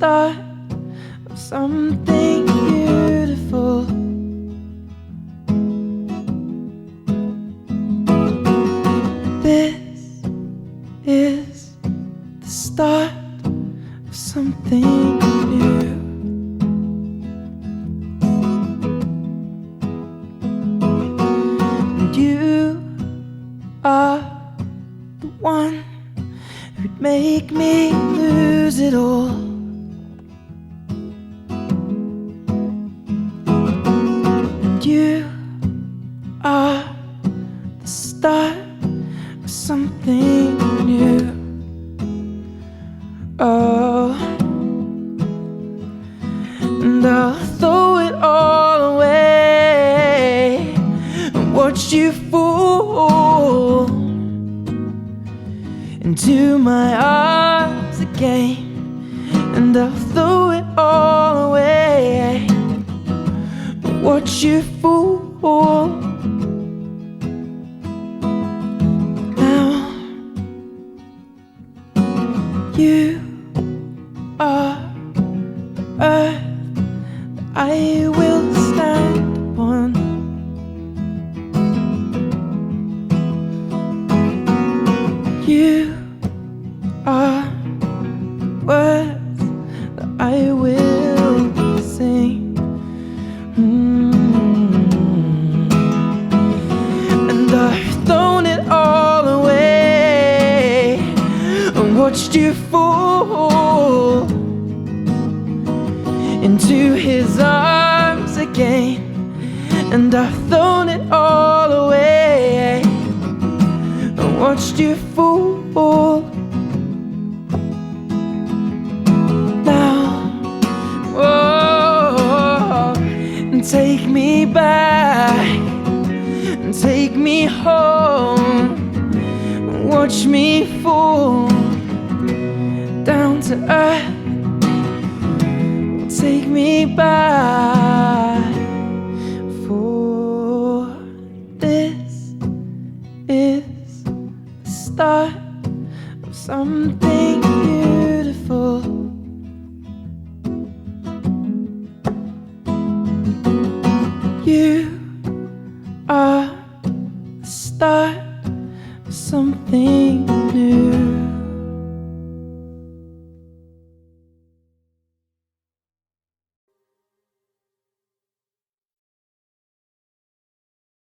start of something beautiful. This is the start of something new. And you are the one who'd make me lose it all. And you are the start of something new. Oh, and I'll throw it all away and watch you fall into my arms again. And I'll throw it all away and watch you fall. Now you are the earth that I will stand upon. You are words that I will sing. And I've thrown it all away and watched you fall into his arms again. And I've thrown it all away and watched you fall. Now, whoa, and take me back and take me home and watch me fall down to earth. Take me back, for this is the start of something beautiful. You are the start of something